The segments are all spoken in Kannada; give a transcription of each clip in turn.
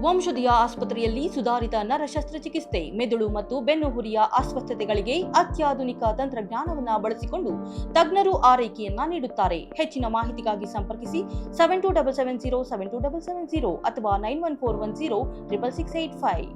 ವಂಶದಿಯ ಆಸ್ಪತ್ರೆಯಲ್ಲಿ ಸುಧಾರಿತ ನರ ಶಸ್ತ್ರಚಿಕಿತ್ಸೆ, ಮೆದುಳು ಮತ್ತು ಬೆನ್ನುಹುರಿಯ ಅಸ್ವಸ್ಥತೆಗಳಿಗೆ ಅತ್ಯಾಧುನಿಕ ತಂತ್ರಜ್ಞಾನವನ್ನು ಬಳಸಿಕೊಂಡು ತಜ್ಞರು ಆರೈಕೆಯನ್ನ ನೀಡುತ್ತಾರೆ. ಹೆಚ್ಚಿನ ಮಾಹಿತಿಗಾಗಿ ಸಂಪರ್ಕಿಸಿ 7277072770 ಅಥವಾ 9141066685.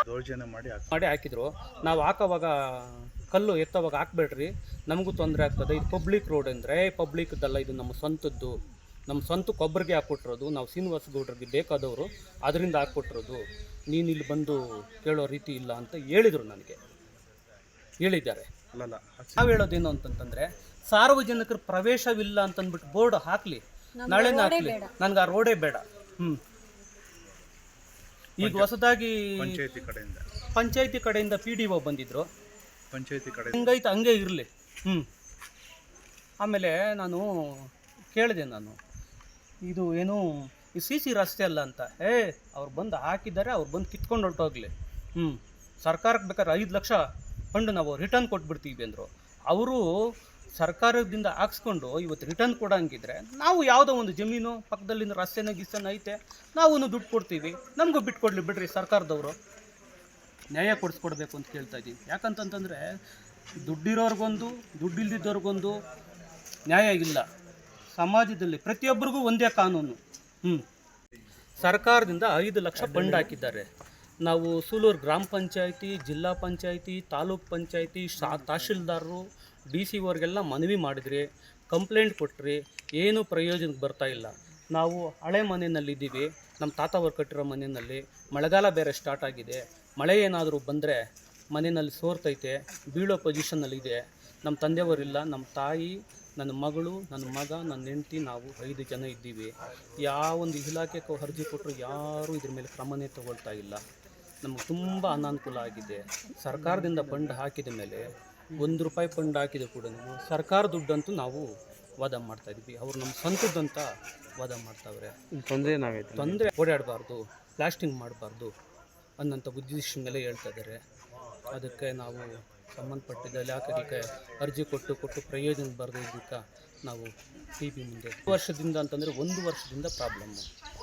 ದೌರ್ಜನ್ಯ ಮಾಡಿ ಹಾಕಿದ್ರು. ನಾವು ಹಾಕೋವಾಗ ಕಲ್ಲು ಎತ್ತವಾಗ ಹಾಕ್ಬೇಡ್ರಿ, ನಮಗೂ ತೊಂದರೆ ಆಗ್ತದೆ, ಇದು ಪಬ್ಲಿಕ್ ರೋಡ್ ಅಂದರೆ ಪಬ್ಲಿಕ್ದಲ್ಲ, ಇದು ನಮ್ಮ ಸ್ವಂತದ್ದು, ನಮ್ಮ ಸ್ವಂತಕ್ಕೆ ಒಬ್ಬರಿಗೆ ಹಾಕ್ಕೊಟ್ಟಿರೋದು, ನಾವು ಶ್ರೀನಿವಾಸ ಗೌಡ್ರಿಗೆ ಬೇಕಾದವರು ಅದರಿಂದ ಹಾಕ್ಕೊಟ್ಟಿರೋದು, ನೀನು ಇಲ್ಲಿ ಬಂದು ಕೇಳೋ ರೀತಿ ಇಲ್ಲ ಅಂತ ಹೇಳಿದರು. ನನಗೆ ಹೇಳಿದ್ದಾರೆ. ನಾವು ಹೇಳೋದೇನು ಅಂತಂತಂದರೆ, ಸಾರ್ವಜನಿಕರ ಪ್ರವೇಶವಿಲ್ಲ ಅಂತಂದ್ಬಿಟ್ಟು ಬೋರ್ಡ್ ಹಾಕಲಿ, ನಾಳೆನೇ ಹಾಕಲಿ, ನನಗೆ ಆ ರೋಡೇ ಬೇಡ. ಈಗ ಹೊಸದಾಗಿ ಪಂಚಾಯತಿ ಕಡೆಯಿಂದ PDO ಬಂದಿದ್ರು, ಪಂಚಾಯತಿ ಕಡೆ ಹೆಂಗೈತೆ ಹಂಗೆ ಇರಲಿ. ಆಮೇಲೆ ನಾನು ಕೇಳಿದೆ, ಇದು ಏನು ಈ CC ರಸ್ತೆ ಅಲ್ಲ ಅಂತ. ಅವ್ರು ಬಂದು ಹಾಕಿದ್ದಾರೆ, ಅವ್ರು ಬಂದು ಕಿತ್ಕೊಂಡು ಹೊರಟೋಗ್ಲಿ, ಸರ್ಕಾರಕ್ಕೆ ಬೇಕಾದ್ರೆ 5 ಲಕ್ಷ ಫಂಡ್ ನಾವು ರಿಟರ್ನ್ ಕೊಟ್ಬಿಡ್ತೀವಿ ಅಂದರು. ಅವರು ಸರ್ಕಾರದಿಂದ ಹಾಕ್ಸ್ಕೊಂಡು ಇವತ್ತು ರಿಟರ್ನ್ ಕೊಡೋಂಗಿದ್ರೆ ನಾವು ಯಾವುದೋ ಒಂದು ಜಮೀನು ಪಕ್ಕದಲ್ಲಿಂದ ರಸ್ತೆನ ಗಿಸ್ಸನ ಐತೆ, ನಾವು ದುಡ್ಡು ಕೊಡ್ತೀವಿ, ನಮಗೂ ಬಿಟ್ಕೊಡ್ಲಿ ಬಿಡ್ರಿ. ಸರ್ಕಾರದವರು ನ್ಯಾಯ ಕೊಡಿಸ್ಕೊಡ್ಬೇಕು ಅಂತ ಕೇಳ್ತಾ ಇದ್ದೀವಿ. ಯಾಕಂತಂತಂದರೆ ದುಡ್ಡಿರೋರ್ಗೊಂದು ದುಡ್ಡಿಲ್ದಿದ್ದವ್ರಿಗೊಂದು ನ್ಯಾಯ ಇಲ್ಲ. ಸಮಾಜದಲ್ಲಿ ಪ್ರತಿಯೊಬ್ಬರಿಗೂ ಒಂದೇ ಕಾನೂನು. ಸರ್ಕಾರದಿಂದ 5 ಲಕ್ಷ ಫಂಡ್ ಹಾಕಿದ್ದಾರೆ. ನಾವು ಸೂಲೂರು ಗ್ರಾಮ ಪಂಚಾಯತಿ, ಜಿಲ್ಲಾ ಪಂಚಾಯತಿ, ತಾಲೂಕ್ ಪಂಚಾಯತಿ, ತಹಶೀಲ್ದಾರರು, DC ಮನವಿ ಮಾಡಿದ್ರಿ, ಕಂಪ್ಲೇಂಟ್ ಕೊಟ್ರಿ, ಏನೂ ಪ್ರಯೋಜನಕ್ಕೆ ಬರ್ತಾಯಿಲ್ಲ. ನಾವು ಹಳೆ ಮನೆಯಲ್ಲಿದ್ದೀವಿ, ನಮ್ಮ ತಾತವರು ಕಟ್ಟಿರೋ ಮನೆಯಲ್ಲಿ ಮಳೆಗಾಲ ಬೇರೆ ಸ್ಟಾರ್ಟ್ ಆಗಿದೆ. ಮಳೆ ಏನಾದರೂ ಬಂದರೆ ಮನೆಯಲ್ಲಿ ಸೋರ್ತೈತೆ, ಬೀಳೋ ಪೊಸಿಷನ್ನಲ್ಲಿದೆ. ನಮ್ಮ ತಂದೆಯವರಿಲ್ಲ, ನಮ್ಮ ತಾಯಿ, ನನ್ನ ಮಗಳು, ನನ್ನ ಮಗ, ನನ್ನ ಹೆಂಡತಿ, ನಾವು 5 ಜನ ಇದ್ದೀವಿ. ಯಾವೊಂದು ಇಲಾಖೆಗೂ ಅರ್ಜಿ ಕೊಟ್ಟರು ಯಾರೂ ಇದ್ರ ಮೇಲೆ ಕ್ರಮನೇ ತಗೊಳ್ತಾ ಇಲ್ಲ. ನಮಗೆ ತುಂಬ ಅನಾನುಕೂಲ ಆಗಿದೆ. ಸರ್ಕಾರದಿಂದ ಫಂಡ್ ಹಾಕಿದ ಮೇಲೆ ₹1 ಫಂಡ್ ಹಾಕಿದ ಕೂಡ ಸರ್ಕಾರ ದುಡ್ಡಂತೂ ನಾವು ವಾದ ಮಾಡ್ತಾಯಿದ್ವಿ, ಅವ್ರು ನಮ್ಮ ಸ್ವಂತದ್ದಂತ ವಾದ ಮಾಡ್ತಾವ್ರೆ. ತೊಂದರೆ ಓಡಾಡಬಾರ್ದು, ಪ್ಲಾಸ್ಟಿಂಗ್ ಮಾಡಬಾರ್ದು ಅನ್ನೋಂಥ ಉದ್ದೇಶ ಮೇಲೆ ಹೇಳ್ತಾ ಇದ್ದಾರೆ. ಅದಕ್ಕೆ ನಾವು ಸಂಬಂಧಪಟ್ಟಿದ್ದ ಇಲಾಖೆಗೆ ಅರ್ಜಿ ಕೊಟ್ಟು ಪ್ರಯೋಜನ ಬರದಿದ್ದಕ್ಕೆ ನಾವು PB ಮುಂದೆ 1 ವರ್ಷದಿಂದ ಅಂತಂದರೆ 1 ವರ್ಷದಿಂದ ಪ್ರಾಬ್ಲಮ್ಮು.